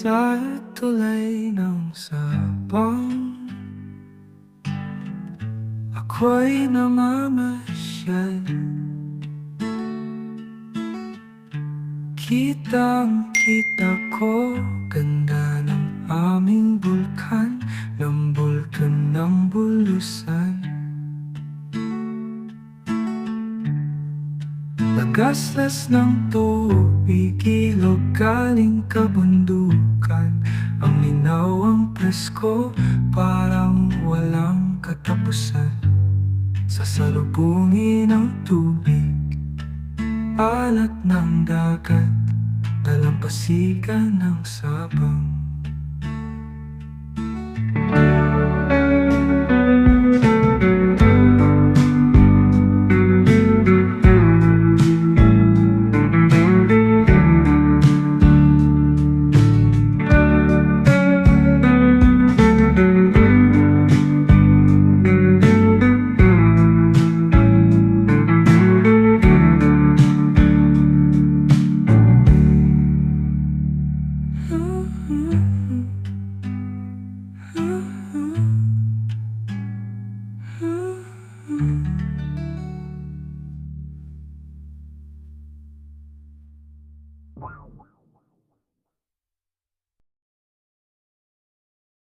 Sa tulay ng Sabang, ako'y namamasyal. Kitang-kita ko ganda ng aming bulkan, ng bulkan ng Bulusan. Nagaslas ng tubig, ilog galing kabundukan. Ang linaw, ang presko, parang walang katapusan. Sasalubungin ng tubig, alat ng dagat, dalampasigan ng Sabang.